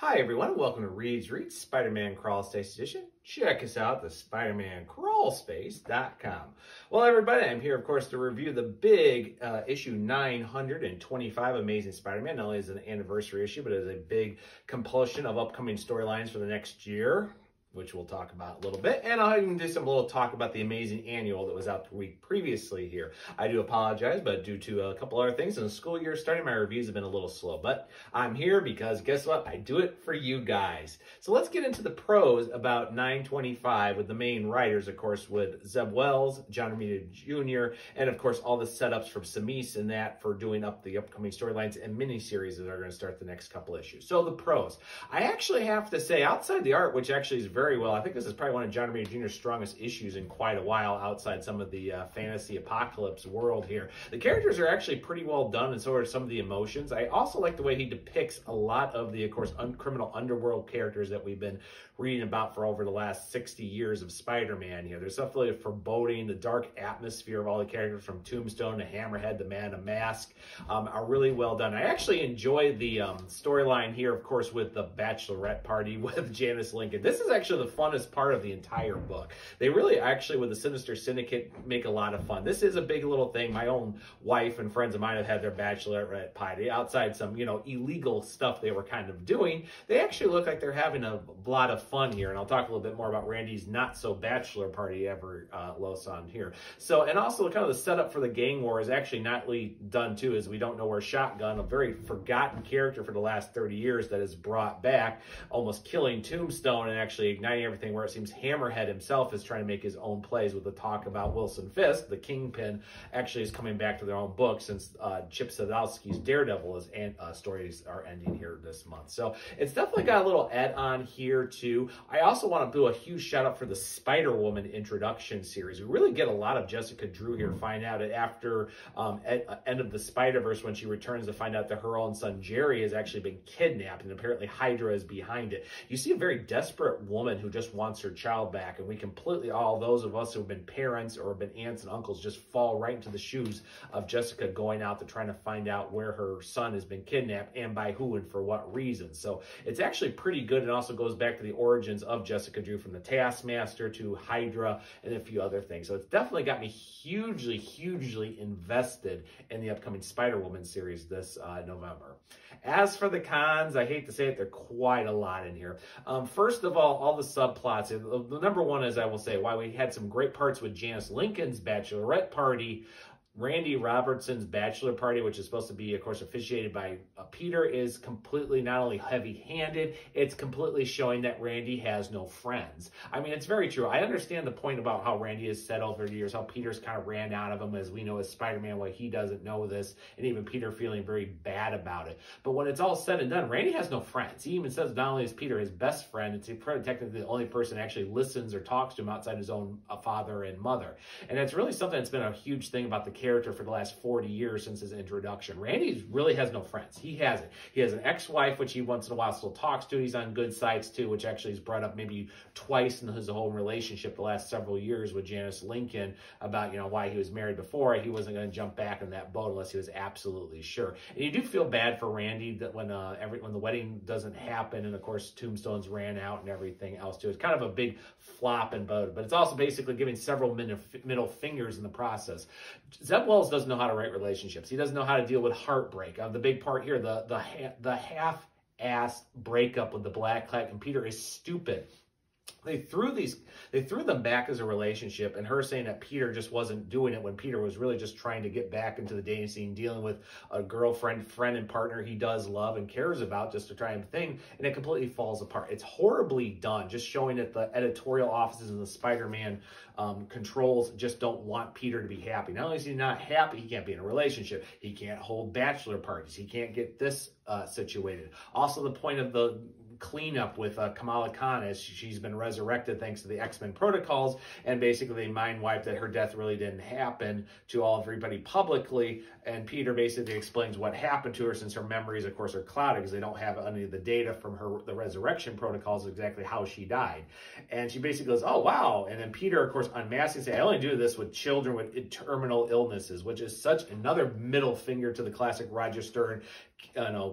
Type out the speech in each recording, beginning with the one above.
Hi everyone, and welcome to Reed's Reads Spider-Man Crawlspace edition. Check us out, the Spider-Man Crawlspace.com. Well everybody, I'm here of course to review the big issue 925 Amazing Spider-Man. Not only is it an anniversary issue, but it is a big compulsion of upcoming storylines for the next year, which we'll talk about a little bit. And I'll even do some little talk about the amazing annual that was out the week previously here. I do apologize, but due to a couple other things and the school year starting, my reviews have been a little slow. But I'm here because guess what? I do it for you guys. So let's get into the prose about 925 with the main writers, of course, with Zeb Wells, John Romita Jr., and of course all the setups from Samis and that for doing up the upcoming storylines and miniseries that are going to start the next couple issues. So the prose. I actually have to say, outside the art, which actually is very well. I think this is probably one of John Romita Jr.'s strongest issues in quite a while outside some of the fantasy apocalypse world here. The characters are actually pretty well done, and so are some of the emotions. I also like the way he depicts a lot of the, of course, criminal underworld characters that we've been reading about for over the last 60 years of Spider-Man here. There's definitely a foreboding, the dark atmosphere of all the characters from Tombstone to Hammerhead, the Man in Mask are really well done. I actually enjoy the storyline here, of course, with the bachelorette party with Janice Lincoln. This is actually the funnest part of the entire book. They really actually, with the Sinister Syndicate, make a lot of fun. This is a big little thing. My own wife and friends of mine have had their bachelorette party outside some, illegal stuff they were kind of doing. They actually look like they're having a lot of fun here, and I'll talk a little bit more about Randy's not so bachelor party ever Lawson here. So, and also kind of the setup for the gang war is actually not really done too, as we don't know where Shotgun, a very forgotten character for the last 30 years that is brought back, almost killing Tombstone and actually igniting everything, where it seems Hammerhead himself is trying to make his own plays with the talk about Wilson Fisk, the Kingpin, actually is coming back to their own book since Chip Zdarsky's Daredevil stories are ending here this month. So it's definitely got a little add-on here too. I also want to do a huge shout out for the Spider-Woman introduction series. We really get a lot of Jessica Drew here. Find out that after End of the Spider-Verse, when she returns to find out that her own son Jerry has actually been kidnapped, and apparently Hydra is behind it. You see a very desperate woman who just wants her child back, and we completely, all those of us who have been parents or have been aunts and uncles, just fall right into the shoes of Jessica going out to trying to find out where her son has been kidnapped and by who and for what reason. So it's actually pretty good, and also goes back to the origins of Jessica Drew, from the Taskmaster to Hydra and a few other things. So it's definitely got me hugely invested in the upcoming Spider-Woman series this November. As for the cons, I hate to say it, there are quite a lot in here. First of all the subplots. The number one is, I will say, why we had some great parts with Janice Lincoln's bachelorette party. Randy Robertson's bachelor party, which is supposed to be, of course, officiated by Peter, is completely not only heavy-handed, it's completely showing that Randy has no friends. I mean, it's very true. I understand the point about how Randy has said over the years, how Peter's kind of ran out of him, as we know as Spider-Man, why he doesn't know this, and even Peter feeling very bad about it. But when it's all said and done, Randy has no friends. He even says not only is Peter his best friend, it's technically the only person that actually listens or talks to him outside his own father and mother. And it's really something that's been a huge thing about the character for the last 40 years since his introduction. Randy really has no friends. He hasn't. He has an ex-wife, which he once in a while still talks to. He's on good sites too, which actually is brought up maybe twice in his whole relationship the last several years with Janice Lincoln about, why he was married before. He wasn't going to jump back in that boat unless he was absolutely sure. And you do feel bad for Randy that when the wedding doesn't happen, and of course Tombstones ran out and everything else too. It's kind of a big flop and boat, but it's also basically giving several middle fingers in the process. Zeb Wells doesn't know how to write relationships. He doesn't know how to deal with heartbreak. The big part here, the half-assed breakup with the Black Cat computer is stupid. They threw them back as a relationship, and her saying that Peter just wasn't doing it when Peter was really just trying to get back into the dating scene, dealing with a girlfriend, friend, and partner he does love and cares about, just to try and thing, and it completely falls apart. It's horribly done, just showing that the editorial offices and the Spider-Man controls just don't want Peter to be happy. Not only is he not happy, he can't be in a relationship. He can't hold bachelor parties. He can't get this situated. Also, the point of the cleanup with Kamala Khan, as she's been resurrected thanks to the X-Men protocols, and basically they mind wiped that her death really didn't happen to everybody publicly, and Peter basically explains what happened to her, since her memories, of course, are clouded because they don't have any of the data from the resurrection protocols exactly how she died. And she basically goes, oh wow, and then Peter, of course, unmasks and says, I only do this with children with terminal illnesses, which is such another middle finger to the classic Roger Stern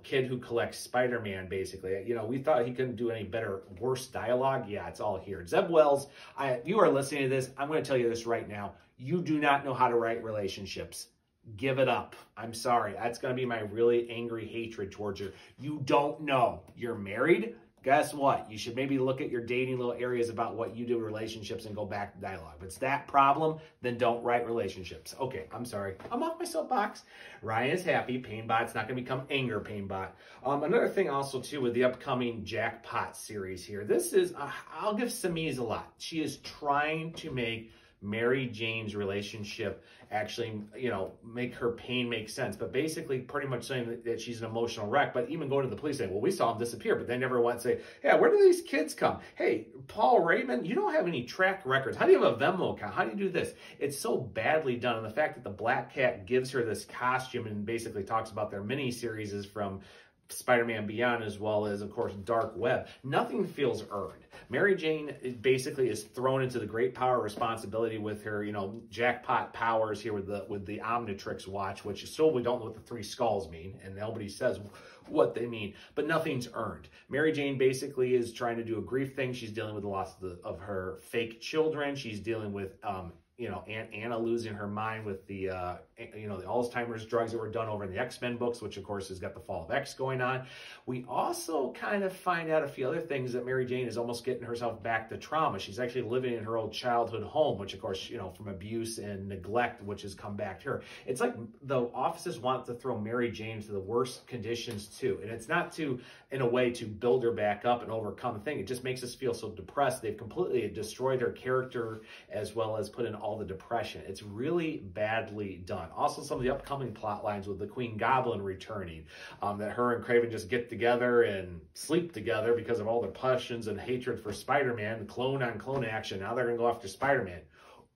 kid who collects Spider-Man, basically. You know, we thought he couldn't do any better, worse dialogue. Yeah, it's all here. Zeb Wells, if you are listening to this, I'm going to tell you this right now. You do not know how to write relationships. Give it up. I'm sorry. That's going to be my really angry hatred towards you. You don't know. You're married? Guess what? You should maybe look at your dating little areas about what you do in relationships and go back to dialogue. If it's that problem, then don't write relationships. Okay, I'm sorry. I'm off my soapbox. Ryan is happy. Painbot's not going to become anger Painbot. Another thing also, too, with the upcoming Jackpot series here. This is, I'll give Samiz a lot. She is trying to make Mary Jane's relationship actually, you know, make her pain make sense. But basically pretty much saying that she's an emotional wreck. But even going to the police saying, well, we saw him disappear. But they never want to say, yeah, where do these kids come? Hey, Paul Raymond, you don't have any track records. How do you have a Venmo account? How do you do this? It's so badly done. And the fact that the Black Cat gives her this costume and basically talks about their mini-series is from Spider-Man Beyond, as well as, of course, Dark Web. Nothing feels earned. Mary Jane basically is thrown into the great power responsibility with her, you know, jackpot powers here with the Omnitrix watch, which still we don't know what the three skulls mean, and nobody says what they mean, but nothing's earned. Mary Jane basically is trying to do a grief thing. She's dealing with the loss of her fake children. She's dealing with you know, Anna losing her mind with the, you know, the Alzheimer's drugs that were done over in the X-Men books, which, of course, has got the Fall of X going on. We also kind of find out a few other things that Mary Jane is almost getting herself back to trauma. She's actually living in her old childhood home, which, of course, you know, from abuse and neglect, which has come back to her. It's like the offices want to throw Mary Jane to the worst conditions, too. And it's not to, in a way, to build her back up and overcome the thing. It just makes us feel so depressed. They've completely destroyed her character as well as put in all the depression. It's really badly done. Also, some of the upcoming plot lines with the Queen Goblin returning, that her and Kraven just get together and sleep together because of all their passions and hatred for Spider-Man, clone on clone action. Now they're going to go after Spider-Man.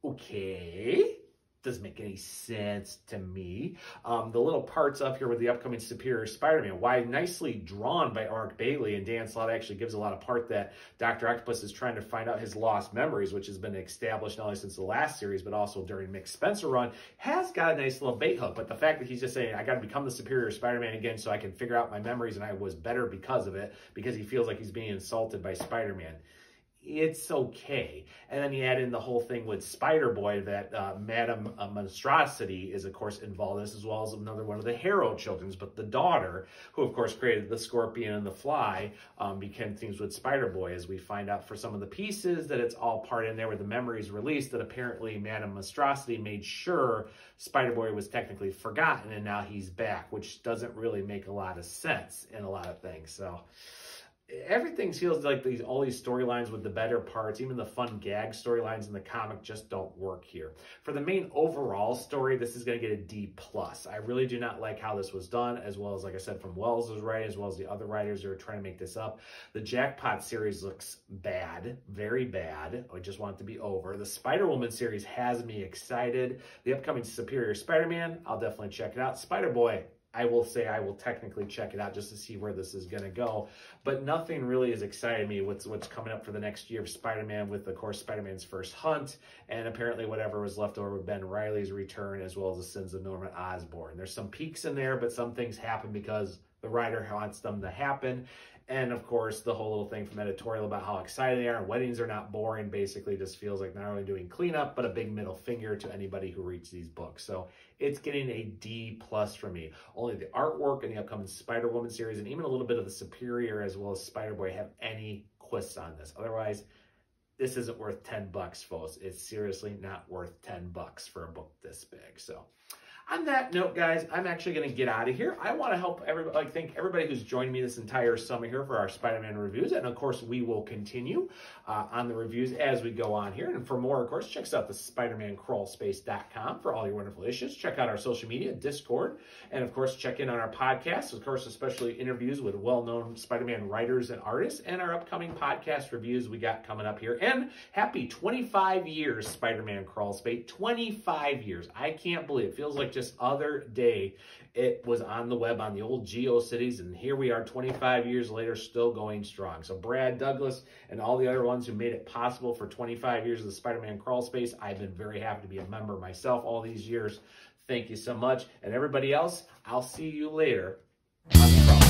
Okay. Doesn't make any sense to me. The little parts up here with the upcoming Superior Spider-Man, why nicely drawn by Mark Bailey, and Dan Slott actually gives a lot of part that Dr. Octopus is trying to find out his lost memories, which has been established not only since the last series, but also during Mick Spencer run, has got a nice little bait hook. But the fact that he's just saying, I got to become the Superior Spider-Man again so I can figure out my memories and I was better because of it, because he feels like he's being insulted by Spider-Man. It's okay. And then you add in the whole thing with Spider-Boy that Madame Monstrosity is, of course, involved in this, as well as another one of the Harrow children. But the daughter, who, of course, created the Scorpion and the Fly, became things with Spider-Boy, as we find out for some of the pieces that it's all part in there with the memories released, that apparently Madame Monstrosity made sure Spider-Boy was technically forgotten, and now he's back, which doesn't really make a lot of sense in a lot of things. So everything feels like all these storylines with the better parts, even the fun gag storylines in the comic, just don't work here. For the main overall story, this is going to get a D+. I really do not like how this was done, as well as, like I said, from Wells' writing, as well as the other writers who are trying to make this up. The Jackpot series looks bad, very bad. I just want it to be over. The Spider-Woman series has me excited. The upcoming Superior Spider-Man, I'll definitely check it out. Spider-Boy, I will say I will technically check it out just to see where this is going to go. But nothing really is exciting me what's coming up for the next year of Spider-Man, with, of course, Spider-Man's First Hunt, and apparently whatever was left over with Ben Reilly's return, as well as the Sins of Norman Osborn. There's some peaks in there, but some things happen because the writer wants them to happen. And, of course, the whole little thing from editorial about how excited they are and weddings are not boring basically just feels like not only doing cleanup, but a big middle finger to anybody who reads these books. So it's getting a D+ for me. Only the artwork in the upcoming Spider-Woman series and even a little bit of the Superior as well as Spider-Boy have any twists on this. Otherwise, this isn't worth $10, folks. It's seriously not worth $10 for a book this big. So on that note, guys, I'm actually going to get out of here. I want to help everybody, thank everybody who's joined me this entire summer here for our Spider-Man reviews. And, of course, we will continue on the reviews as we go on here. And for more, of course, check us out the SpidermanCrawlspace.com for all your wonderful issues. Check out our social media, Discord. And, of course, check in on our podcast, of course, especially interviews with well-known Spider-Man writers and artists, and our upcoming podcast reviews we got coming up here. And happy 25 years, Spider-Man Crawlspace. 25 years. I can't believe it. Feels like just other day it was on the web on the old GeoCities, and here we are 25 years later still going strong. So Brad Douglas and all the other ones who made it possible for 25 years of the Spider-Man Crawlspace, I've been very happy to be a member myself all these years. Thank you so much. And everybody else, I'll see you later. on the crawl.